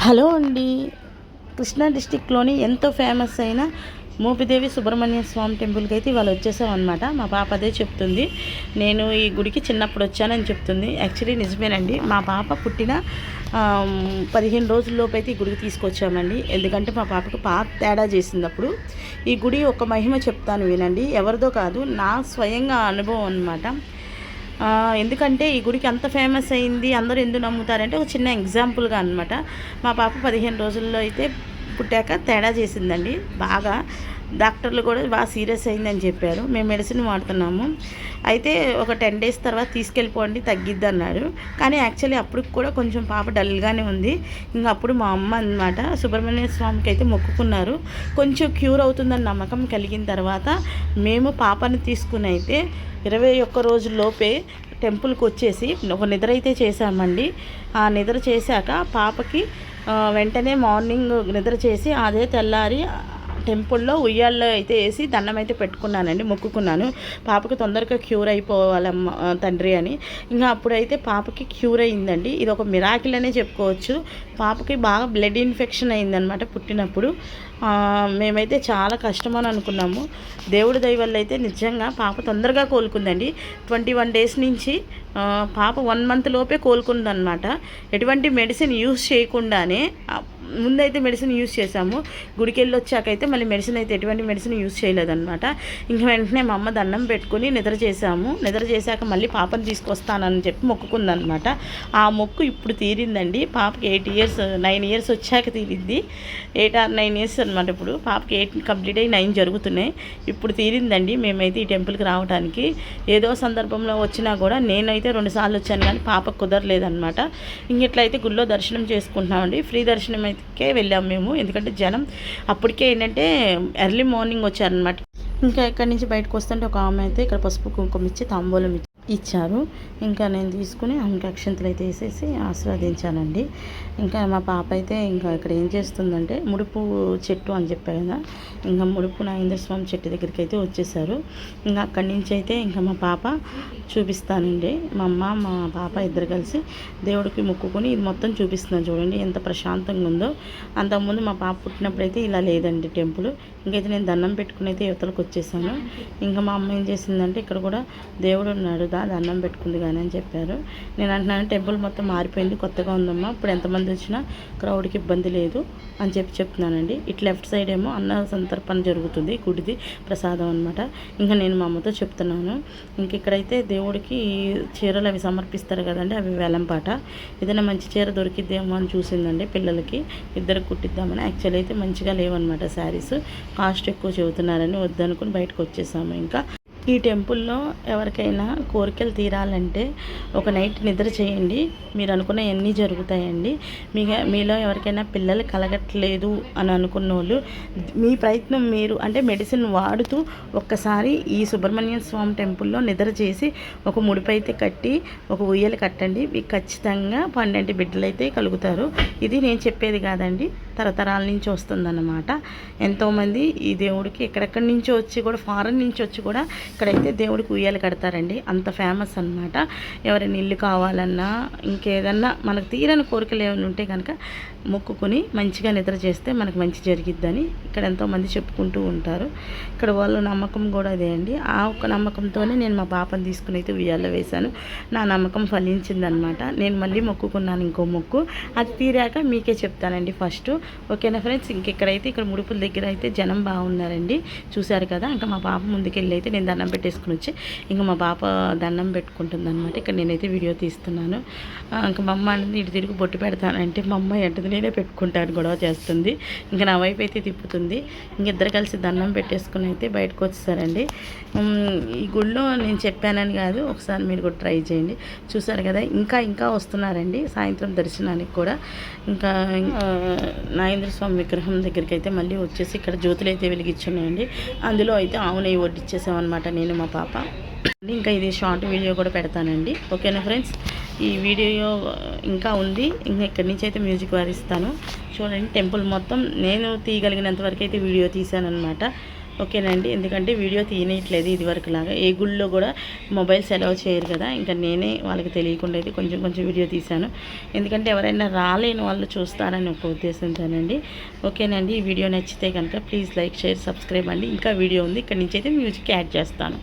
Hello అండి. కృష్ణా డిస్టిక్లోని ఎంతో famous అయిన మోపిదేవి సుబ్రహ్మణ్య స్వామి టెంపుల్కి అయితే ఇవాళ వచ్చేసామన్నమాట. మా పాప అదే చెప్తుంది, నేను ఈ గుడికి చిన్నప్పుడు వచ్చానని చెప్తుంది. యాక్చువల్లీ నిజమేనండి, మా పాప పుట్టిన 15 రోజుల్లోపు అయితే ఈ గుడికి తీసుకొచ్చామండి. ఎందుకంటే మా పాపకు తేడా చేసింది. అప్పుడు ఈ గుడి ఒక మహిమ చెప్తాను వినండి, ఎవరిదో కాదు, నా స్వయంగా అనుభవం అన్నమాట. ఎందుకంటే ఈ గుడికి అంత ఫేమస్ అయింది, అందరూ ఎందుకు నమ్ముతారంటే ఒక చిన్న ఎగ్జాంపుల్గా అనమాట. మా పాప 15 రోజుల్లో అయితే పుట్టాక తేడా చేసిందండి. బాగా డాక్టర్లు కూడా బాగా సీరియస్ అయిందని చెప్పారు. మేము మెడిసిన్ వాడుతున్నాము. అయితే ఒక 10 డేస్ తర్వాత తీసుకెళ్ళిపోండి తగ్గిద్ది అన్నారు. కానీ యాక్చువల్లీ అప్పుడు కూడా కొంచెం పాప డల్గానే ఉంది. ఇంకా అప్పుడు మా అమ్మ అన్నమాట సుబ్రహ్మణ్య స్వామికి అయితే మొక్కుకున్నారు. కొంచెం క్యూర్ అవుతుందని నమ్మకం కలిగిన తర్వాత మేము పాపని తీసుకుని అయితే 21 రోజుల్లోపే టెంపుల్కి వచ్చేసి ఒక నిద్ర అయితే చేశామండి. ఆ నిద్ర చేశాక పాపకి వెంటనే మార్నింగ్ నిద్ర చేసి అదే తెల్లారి టెంపుల్లో ఉయ్యాల్లో అయితే వేసి దండం అయితే పెట్టుకున్నానండి, మొక్కుకున్నాను పాపకి తొందరగా క్యూర్ అయిపోవాలమ్మ తండ్రి అని. ఇంకా అప్పుడైతే పాపకి క్యూర్ అయిందండి. ఇది ఒక మిరాకిల్ అనే చెప్పుకోవచ్చు. పాపకి బాగా బ్లడ్ ఇన్ఫెక్షన్ అయిందనమాట పుట్టినప్పుడు. మేమైతే చాలా కష్టమని అనుకున్నాము. దేవుడి దయ వల్ల అయితే నిజంగా పాప తొందరగా కోలుకుందండి. 21 డేస్ నుంచి పాప 1 మంత్ లోపే కోలుకుందనమాట. ఎటువంటి మెడిసిన్ యూస్ చేయకుండానే. ముందైతే మెడిసిన్ యూస్ చేసాము, గుడికి వెళ్ళి వచ్చాకైతే మళ్ళీ మెడిసిన్ అయితే ఎటువంటి మెడిసిన్ యూస్ చేయలేదన్నమాట. ఇంక వెంటనే మా అమ్మ దండం పెట్టుకుని నిద్ర చేసాము. నిద్ర చేశాక మళ్ళీ పాపని తీసుకొస్తానని చెప్పి మొక్కుకుందనమాట. ఆ మొక్కు ఇప్పుడు తీరిందండి. పాపకి 9 ఇయర్స్ వచ్చాక తీరింది. 8 or 9 ఇయర్స్ అనమాట. ఇప్పుడు పాపకి 8 కంప్లీట్ అయ్యి 9 జరుగుతున్నాయి. ఇప్పుడు తీరిందండి. మేమైతే ఈ టెంపుల్కి రావడానికి ఏదో సందర్భంలో వచ్చినా కూడా నేనైతే 2 సార్లు వచ్చాను, కానీ పాపకు కుదరలేదనమాట. ఇంకెట్లయితే గుళ్ళో దర్శనం చేసుకుంటున్నామండి. ఫ్రీ దర్శనం అయితే వెళ్ళాము మేము. ఎందుకంటే జనం అప్పటికే ఏంటంటే ఎర్లీ మార్నింగ్ వచ్చారనమాట. ఇంకా ఇక్కడి నుంచి బయటకు వస్తుంటే ఒక ఆమె అయితే ఇక్కడ పసుపు కుంకుమ ఇచ్చి తాంబూలం ఇచ్చారు. ఇంకా నేను తీసుకుని ఆమెకి అక్షంతలు అయితే వేసేసి ఆశీర్వదించానండి. ఇంకా మా పాప అయితే ఇంకా ఇక్కడ ఏం చేస్తుందంటే ముడుపు చెట్టు అని చెప్పారు కదా, ఇంకా ముడుపు నాగేంద్ర స్వామి చెట్టు దగ్గరికి అయితే వచ్చేసారు. ఇంకా అక్కడి నుంచి అయితే ఇంకా మా పాప చూపిస్తానండి. మా అమ్మ మా పాప ఇద్దరు కలిసి దేవుడికి మొక్కుకొని ఇది మొత్తం చూపిస్తున్నాను. చూడండి ఎంత ప్రశాంతంగా ఉందో. అంతకుముందు మా పాప పుట్టినప్పుడు అయితే ఇలా లేదండి టెంపుల్. ఇంకైతే నేను దండం పెట్టుకుని అయితే యువతలకు వచ్చేసాను. ఇంకా మా అమ్మ ఏం చేసిందంటే ఇక్కడ కూడా దేవుడు ఉన్నాడు దండం పెట్టుకుంది కానీ అని చెప్పారు. నేను అంటున్నాను టెంపుల్ మొత్తం మారిపోయింది, కొత్తగా ఉందమ్మా, ఇప్పుడు ఎంతమంది వచ్చినా క్రౌడ్కి ఇబ్బంది లేదు అని చెప్తున్నానండి. ఇటు లెఫ్ట్ సైడ్ ఏమో అన్న సంతర్పణ జరుగుతుంది, గుడిది ప్రసాదం అనమాట. ఇంకా నేను మా అమ్మతో చెప్తున్నాను. ఇంక ఇక్కడైతే దేవుడికి చీరలు అవి సమర్పిస్తారు కదండి, అవి వేలంపాట. ఏదైనా మంచి చీర దొరికిద్దేమో అని చూసిందండి పిల్లలకి, ఇద్దరికి కుట్టిద్దామని. యాక్చువల్ అయితే మంచిగా లేవన్నమాట శారీస్, కాస్ట్ ఎక్కువ చెబుతున్నారని వద్దనుకుని బయటకు వచ్చేసాము. ఇంకా ఈ టెంపుల్లో ఎవరికైనా కోరికలు తీరాలంటే ఒక నైట్ నిద్ర చేయండి, మీరు అనుకున్న అన్నీ జరుగుతాయండి. మీలో ఎవరికైనా పిల్లలు కలగట్లేదు అని అనుకున్న వాళ్ళు మీ ప్రయత్నం మీరు అంటే మెడిసిన్ వాడుతూ ఒక్కసారి ఈ సుబ్రహ్మణ్య స్వామి టెంపుల్లో నిద్ర చేసి ఒక ముడిపైతే కట్టి ఒక ఉయ్యలు కట్టండి. మీకు ఖచ్చితంగా 12 బిడ్డలు అయితే కలుగుతారు. ఇది నేను చెప్పేది కాదండి, తరతరాల నుంచి వస్తుందన్నమాట. ఎంతోమంది ఈ దేవుడికి ఎక్కడెక్కడి నుంచో వచ్చి కూడా, ఫారెన్ నుంచి వచ్చి కూడా ఇక్కడైతే దేవుడికి ఉయ్యాలు కడతారండి. అంత ఫేమస్ అనమాట. ఎవరైనా ఇల్లు కావాలన్నా ఇంకేదన్నా మనకు తీరని కోరికలు ఏమైనా ఉంటే కనుక మొక్కుకొని మంచిగా నిద్ర చేస్తే మనకు మంచి జరిగిద్దని ఇక్కడ ఎంతోమంది చెప్పుకుంటూ ఉంటారు. ఇక్కడ వాళ్ళ నమ్మకం కూడా అదే అండి. ఆ ఒక్క నమ్మకంతోనే నేను మా పాపను తీసుకుని అయితే ఉయ్యాల్లో వేశాను. నా నమ్మకం ఫలించిందనమాట. నేను మళ్ళీ మొక్కుకున్నాను ఇంకో మొక్కు, అది తీరాక మీకే చెప్తానండి ఫస్ట్. ఓకేనా ఫ్రెండ్స్. ఇంకెక్కడైతే ఇక్కడ ముడుపుల దగ్గర అయితే జనం బాగున్నారండి, చూశారు కదా. ఇంకా మా పాప ముందుకెళ్ళి అయితే నేను దండం పెట్టేసుకుని వచ్చి ఇంకా మా పాప దండం పెట్టుకుంటుంది అనమాట. ఇక్కడ నేనైతే వీడియో తీస్తున్నాను. ఇంకా మా అమ్మ అంటే ఇటు తిరిగి బొట్టు పెడతానంటే మా అమ్మ ఎంటది నేనే పెట్టుకుంటాను, గొడవ చేస్తుంది. ఇంకా నా వైపు అయితే తిప్పుతుంది. ఇంకిద్దరు కలిసి దండం పెట్టేసుకుని అయితే బయటకు వచ్చేసారండి. ఈ గుళ్ళో నేను చెప్పానని కాదు, ఒకసారి మీరు కూడా ట్రై చేయండి. చూసారు కదా, ఇంకా వస్తున్నారండి సాయంత్రం దర్శనానికి కూడా. ఇంకా నాగేంద్ర స్వామి విగ్రహం దగ్గరికి అయితే మళ్ళీ వచ్చేసి ఇక్కడ జ్యోతులు అయితే వెలిగించున్నాయండి. అందులో అయితే ఆవు నెయ్యి వడ్డిచ్చేసామన్నమాట నేను మా పాప. ఇంకా ఇది షార్ట్ వీడియో కూడా పెడతానండి. ఓకేనా ఫ్రెండ్స్. ఈ వీడియో ఇంకా ఉంది, ఇంకా ఇక్కడి నుంచి అయితే మ్యూజిక్ వారిస్తాను చూడండి. టెంపుల్ మొత్తం నేను తీయగలిగినంత వరకు అయితే వీడియో తీశాను అనమాట. ఓకేనండి. ఎందుకంటే వీడియో తీయనట్లేదు ఇదివరకులాగా. ఏ గుళ్ళో కూడా మొబైల్స్ అలౌ చేయరు కదా. ఇంకా నేనే వాళ్ళకి తెలియకుండా అయితే కొంచెం కొంచెం వీడియో తీశాను. ఎందుకంటే ఎవరైనా రాలేని వాళ్ళు చూస్తారని ఒక ఉద్దేశంతోనండి. ఓకేనండి. ఈ వీడియో నచ్చితే కనుక ప్లీజ్ లైక్, షేర్, సబ్స్క్రైబ్ అండి. ఇంకా వీడియో ఉంది. ఇక్కడి నుంచి అయితే మ్యూజిక్ యాడ్ చేస్తాను.